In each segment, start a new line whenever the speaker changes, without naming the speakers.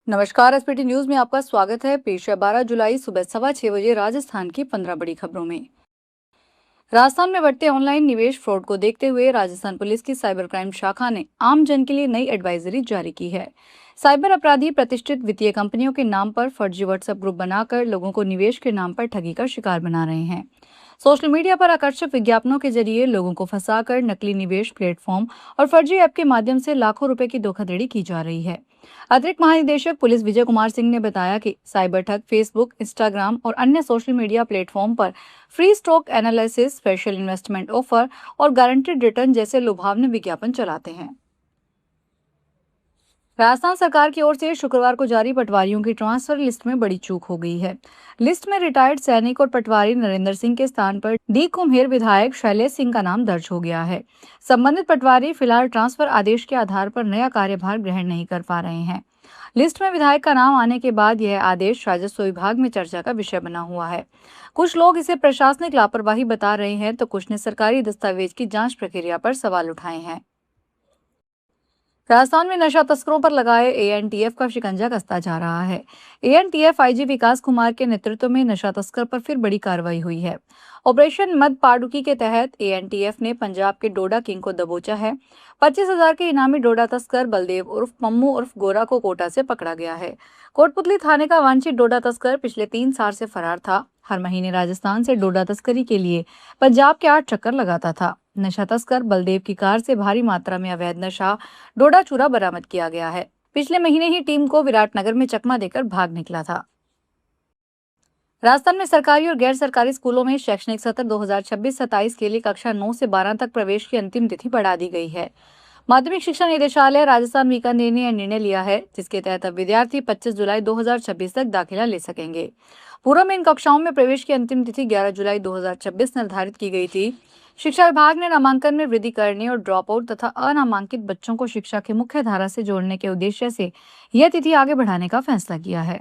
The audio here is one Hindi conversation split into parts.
नमस्कार। एसपीटी न्यूज में आपका स्वागत है। पेश है 12 जुलाई सुबह 6:15 राजस्थान की 15 बड़ी खबरों में। राजस्थान में बढ़ते ऑनलाइन निवेश फ्रॉड को देखते हुए राजस्थान पुलिस की साइबर क्राइम शाखा ने आम जन के लिए नई एडवाइजरी जारी की है। साइबर अपराधी प्रतिष्ठित वित्तीय कंपनियों के नाम पर फर्जी व्हाट्सएप ग्रुप बनाकर लोगों को निवेश के नाम पर ठगी का शिकार बना रहे हैं। सोशल मीडिया पर आकर्षक विज्ञापनों के जरिए लोगों को फंसाकर नकली निवेश प्लेटफॉर्म और फर्जी ऐप के माध्यम से लाखों रुपए की धोखाधड़ी की जा रही है। अतिरिक्त महानिदेशक पुलिस विजय कुमार सिंह ने बताया कि साइबर ठग फेसबुक, इंस्टाग्राम और अन्य सोशल मीडिया प्लेटफॉर्म पर free stock analysis, special investment offer और गारंटेड रिटर्न जैसे लुभावने विज्ञापन चलाते हैं। राजस्थान सरकार की ओर से शुक्रवार को जारी पटवारियों की ट्रांसफर लिस्ट में बड़ी चूक हो गई है। लिस्ट में रिटायर्ड सैनिक और पटवारी नरेंद्र सिंह के स्थान पर डी कुम्हेर विधायक शैलेश सिंह का नाम दर्ज हो गया है। संबंधित पटवारी फिलहाल ट्रांसफर आदेश के आधार पर नया कार्यभार ग्रहण नहीं कर पा रहे हैं। लिस्ट में विधायक का नाम आने के बाद यह आदेश राजस्व विभाग में चर्चा का विषय बना हुआ है। कुछ लोग इसे प्रशासनिक लापरवाही बता रहे हैं तो कुछ ने सरकारी दस्तावेज की जांच प्रक्रिया पर सवाल उठाए हैं। राजस्थान में नशा तस्करों पर लगाए एएनटीएफ का शिकंजा कसता जा रहा है। एएनटीएफ आईजी विकास कुमार के नेतृत्व में नशा तस्कर पर फिर बड़ी कार्रवाई हुई है। ऑपरेशन मद पाडुकी के तहत एएनटीएफ ने पंजाब के डोडा किंग को दबोचा है। 25,000 के इनामी डोडा तस्कर बलदेव उर्फ पम्मू उर्फ गोरा को कोटा से पकड़ा गया है। कोटपुतली थाने का वांछित डोडा तस्कर पिछले 3 साल से फरार था। हर महीने राजस्थान से डोडा तस्करी के लिए पंजाब के 8 चक्कर लगाता था। नशा तस्कर बलदेव की कार से भारी मात्रा में अवैध नशा डोडा चूरा बरामद किया गया है। पिछले महीने ही टीम को विराटनगर में चकमा देकर भाग निकला था। राजस्थान में सरकारी और गैर सरकारी स्कूलों में शैक्षणिक सत्र 2026-27 के लिए कक्षा 9 से 12 तक प्रवेश की अंतिम तिथि बढ़ा दी गई है। माध्यमिक शिक्षा निदेशालय राजस्थान बीकानेर ने यह निर्णय लिया है, जिसके तहत अब विद्यार्थी 25 जुलाई 2026 तक दाखिला ले सकेंगे। पूर्व में इन कक्षाओं में प्रवेश की अंतिम तिथि 11 जुलाई 2026 निर्धारित की गई थी। शिक्षा विभाग ने नामांकन में वृद्धि करने और ड्रॉप आउट तथा अनामांकित बच्चों को शिक्षा की मुख्य धारा से जोड़ने के उद्देश्य से यह तिथि आगे बढ़ाने का फैसला किया है।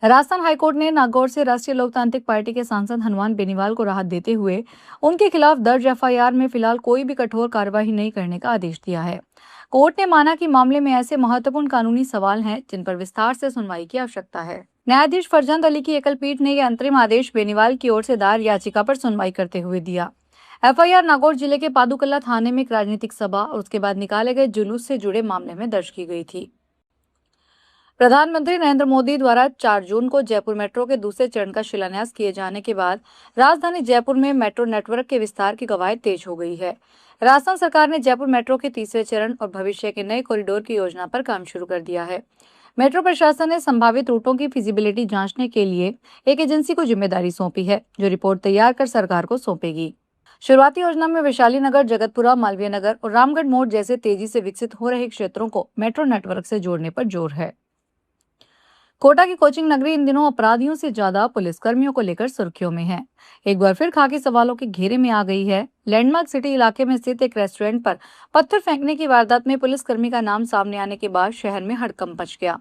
राजस्थान हाईकोर्ट ने नागौर से राष्ट्रीय लोकतांत्रिक पार्टी के सांसद हनुमान बेनीवाल को राहत देते हुए उनके खिलाफ दर्ज एफआईआर में फिलहाल कोई भी कठोर कार्यवाही नहीं करने का आदेश दिया है। कोर्ट ने माना कि मामले में ऐसे महत्वपूर्ण कानूनी सवाल हैं जिन पर विस्तार से सुनवाई की आवश्यकता है। न्यायाधीश फरजंद अली की एकल पीठ ने यह अंतरिम आदेश बेनीवाल की ओर से दायर याचिका पर सुनवाई करते हुए दिया। एफआईआर नागौर जिले के पादुकल्ला थाने में एक राजनीतिक सभा और उसके बाद निकाले गए जुलूस से जुड़े मामले में दर्ज की गई थी। प्रधानमंत्री नरेंद्र मोदी द्वारा 4 जून को जयपुर मेट्रो के दूसरे चरण का शिलान्यास किए जाने के बाद राजधानी जयपुर में मेट्रो नेटवर्क के विस्तार की कवायद तेज हो गई है। राजस्थान सरकार ने जयपुर मेट्रो के तीसरे चरण और भविष्य के नए कॉरिडोर की योजना पर काम शुरू कर दिया है। मेट्रो प्रशासन ने संभावित रूटों की फिजिबिलिटी जांचने के लिए एक एजेंसी को जिम्मेदारी सौंपी है, जो रिपोर्ट तैयार कर सरकार को सौंपेगी। शुरुआती योजना में वैशाली नगर, जगतपुरा, मालवीय नगर और रामगढ़ मोड़ जैसे तेजी से विकसित हो रहे क्षेत्रों को मेट्रो नेटवर्क से जोड़ने पर जोर है। कोटा की कोचिंग नगरी इन दिनों अपराधियों से ज्यादा पुलिसकर्मियों को लेकर सुर्खियों में है। एक बार फिर खाकी सवालों के घेरे में आ गई है। लैंडमार्क सिटी इलाके में स्थित एक रेस्टोरेंट पर पत्थर फेंकने की वारदात में पुलिसकर्मी का नाम सामने आने के बाद शहर में हड़कंप मच गया।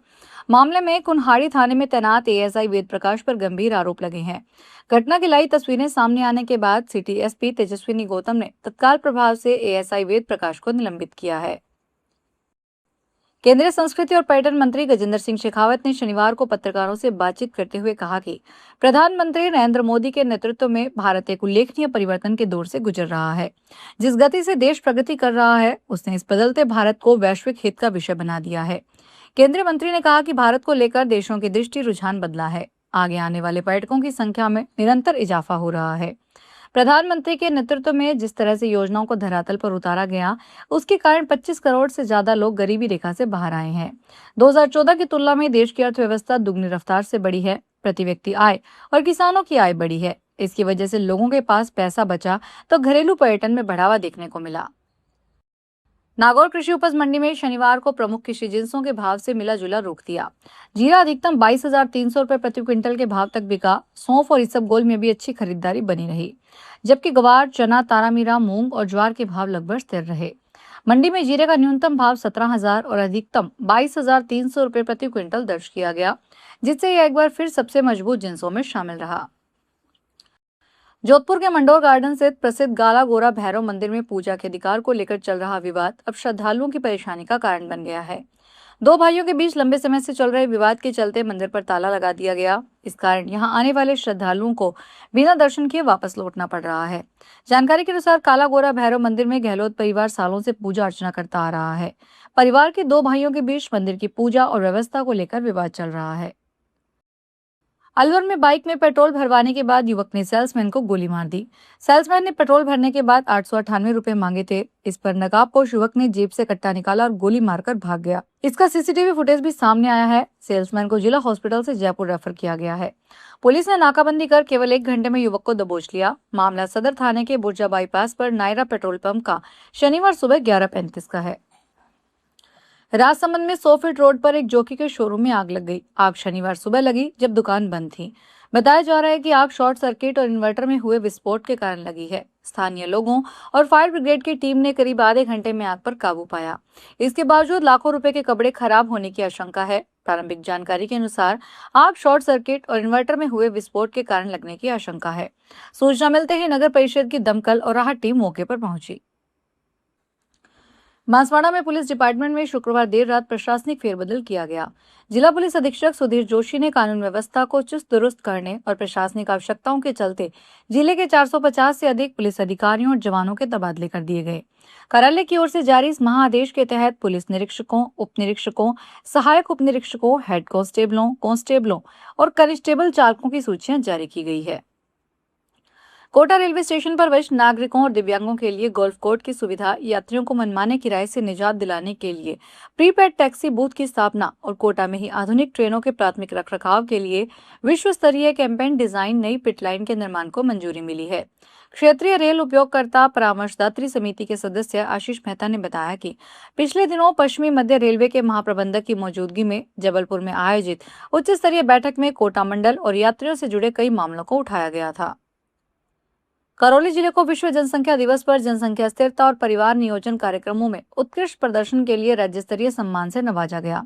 मामले में कुन्हाड़ी थाने में तैनात एएसआई वेद प्रकाश पर गंभीर आरोप लगे हैं। घटना की लाइव तस्वीरें सामने आने के बाद सिटी एसपी तेजस्विनी गौतम ने तत्काल प्रभाव से एएसआई वेद प्रकाश को निलंबित किया है। केंद्रीय संस्कृति और पर्यटन मंत्री गजेंद्र सिंह शेखावत ने शनिवार को पत्रकारों से बातचीत करते हुए कहा कि प्रधानमंत्री नरेंद्र मोदी के नेतृत्व में भारत एक उल्लेखनीय परिवर्तन के दौर से गुजर रहा है। जिस गति से देश प्रगति कर रहा है, उसने इस बदलते भारत को वैश्विक हित का विषय बना दिया है। केंद्रीय मंत्री ने कहा कि भारत को लेकर देशों की दृष्टि रुझान बदला है। आगे आने वाले पर्यटकों की संख्या में निरंतर इजाफा हो रहा है। प्रधानमंत्री के नेतृत्व में जिस तरह से योजनाओं को धरातल पर उतारा गया, उसके कारण 25 करोड़ से ज्यादा लोग गरीबी रेखा से बाहर आए हैं। 2014 की तुलना में देश की अर्थव्यवस्था दुगनी रफ्तार से बढ़ी है। प्रति व्यक्ति आय और किसानों की आय बढ़ी है। इसकी वजह से लोगों के पास पैसा बचा तो घरेलू पर्यटन में बढ़ावा देखने को मिला। नागौर कृषि उपज मंडी में शनिवार को प्रमुख कृषि जिंसों के भाव से मिला जुला रुख दिया। जीरा अधिकतम 22,300 रुपए प्रति क्विंटल के भाव तक बिका। सौंफ और इसबगोल में भी अच्छी खरीदारी बनी रही, जबकि ग्वार, चना, तारामीरा, मूंग और ज्वार के भाव लगभग स्थिर रहे। मंडी में जीरे का न्यूनतम भाव 17,000 और अधिकतम 22,300 रुपए प्रति क्विंटल दर्ज किया गया, जिससे यह एक बार फिर सबसे मजबूत जिंसों में शामिल रहा। जोधपुर के मंडोर गार्डन स्थित प्रसिद्ध गाला गोरा भैरव मंदिर में पूजा के अधिकार को लेकर चल रहा विवाद अब श्रद्धालुओं की परेशानी का कारण बन गया है। दो भाइयों के बीच लंबे समय से चल रहे विवाद के चलते मंदिर पर ताला लगा दिया गया। इस कारण यहां आने वाले श्रद्धालुओं को बिना दर्शन किए वापस लौटना पड़ रहा है। जानकारी के अनुसार काला गोरा भैरव मंदिर में गहलोत परिवार सालों से पूजा अर्चना करता आ रहा है। परिवार के दो भाइयों के बीच मंदिर की पूजा और व्यवस्था को लेकर विवाद चल रहा है। अलवर में बाइक में पेट्रोल भरवाने के बाद युवक ने सेल्समैन को गोली मार दी। सेल्समैन ने पेट्रोल भरने के बाद 898 रुपए मांगे थे। इस पर नकाबपोश युवक ने जेब से कट्टा निकाला और गोली मारकर भाग गया। इसका सीसीटीवी फुटेज भी सामने आया है। सेल्समैन को जिला हॉस्पिटल से जयपुर रेफर किया गया है। पुलिस ने नाकाबंदी कर केवल 1 घंटे में युवक को दबोच लिया। मामला सदर थाने के बुर्जा बाईपास पर नायरा पेट्रोल पंप का शनिवार सुबह 11:35 का है। राजसमंद में 100 फीट रोड पर एक जॉकी के शोरूम में आग लग गई। आग शनिवार सुबह लगी जब दुकान बंद थी। बताया जा रहा है कि आग शॉर्ट सर्किट और इन्वर्टर में हुए विस्फोट के कारण लगी है। स्थानीय लोगों और फायर ब्रिगेड की टीम ने करीब आधे घंटे में आग पर काबू पाया। इसके बावजूद लाखों रुपए के कपड़े खराब होने की आशंका है। प्रारंभिक जानकारी के अनुसार आग शॉर्ट सर्किट और इन्वर्टर में हुए विस्फोट के कारण लगने की आशंका है। सूचना मिलते ही नगर परिषद की दमकल और राहत टीम मौके पर पहुंची। बांसवाड़ा में पुलिस डिपार्टमेंट में शुक्रवार देर रात प्रशासनिक फेरबदल किया गया। जिला पुलिस अधीक्षक सुधीर जोशी ने कानून व्यवस्था को चुस्त दुरुस्त करने और प्रशासनिक आवश्यकताओं के चलते जिले के 450 से अधिक पुलिस अधिकारियों और जवानों के तबादले कर दिए गए। कार्यालय की ओर से जारी इस महाआदेश के तहत पुलिस निरीक्षकों, उप निरीक्षकों, सहायक उप निरीक्षकों, हेड कांस्टेबलों और कांस्टेबल चालकों की सूचियां जारी की गई है। कोटा रेलवे स्टेशन पर वरिष्ठ नागरिकों और दिव्यांगों के लिए गोल्फ कोर्ट की सुविधा, यात्रियों को मनमाने किराए से निजात दिलाने के लिए प्रीपेड टैक्सी बूथ की स्थापना और कोटा में ही आधुनिक ट्रेनों के प्राथमिक रखरखाव के लिए विश्व स्तरीय कैंपेन डिजाइन नई पिट लाइन के निर्माण को मंजूरी मिली है। क्षेत्रीय रेल उपयोगकर्ता परामर्शदात्री समिति के सदस्य आशीष मेहता ने बताया कि पिछले दिनों पश्चिमी मध्य रेलवे के महाप्रबंधक की मौजूदगी में जबलपुर में आयोजित उच्च स्तरीय बैठक में कोटा मंडल और यात्रियों से जुड़े कई मामलों को उठाया गया था। करौली जिले को विश्व जनसंख्या दिवस पर जनसंख्या स्थिरता और परिवार नियोजन कार्यक्रमों में उत्कृष्ट प्रदर्शन के लिए राज्य स्तरीय सम्मान से नवाजा गया।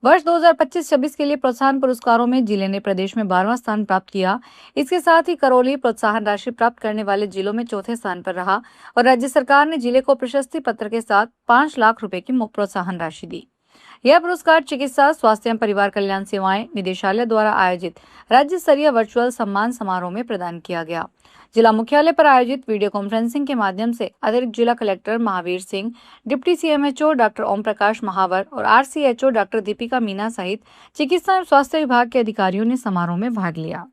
वर्ष 2025-26 के लिए प्रोत्साहन पुरस्कारों में जिले ने प्रदेश में 12वां स्थान प्राप्त किया। इसके साथ ही करौली प्रोत्साहन राशि प्राप्त करने वाले जिलों में चौथे स्थान पर रहा और राज्य सरकार ने जिले को प्रशस्ति पत्र के साथ 5 लाख रुपए की प्रोत्साहन राशि दी। यह पुरस्कार चिकित्सा, स्वास्थ्य एवं परिवार कल्याण सेवाएं निदेशालय द्वारा आयोजित राज्य स्तरीय वर्चुअल सम्मान समारोह में प्रदान किया गया। जिला मुख्यालय पर आयोजित वीडियो कॉन्फ्रेंसिंग के माध्यम से अतिरिक्त जिला collector Mahavir Singh, deputy CMHO doctor Om Prakash Mahawar और आरसीएचओ डॉक्टर दीपिका मीना सहित चिकित्सा एवं स्वास्थ्य विभाग के अधिकारियों ने समारोह में भाग लिया।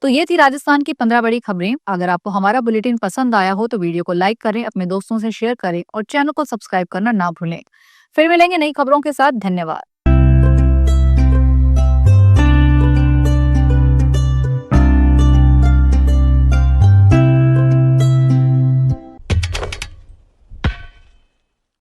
तो ये थी राजस्थान की 15 बड़ी खबरें। अगर आपको हमारा बुलेटिन पसंद आया हो तो वीडियो को लाइक करें, अपने दोस्तों से शेयर करें और चैनल को सब्सक्राइब करना ना भूलें। फिर मिलेंगे नई खबरों के साथ। धन्यवाद।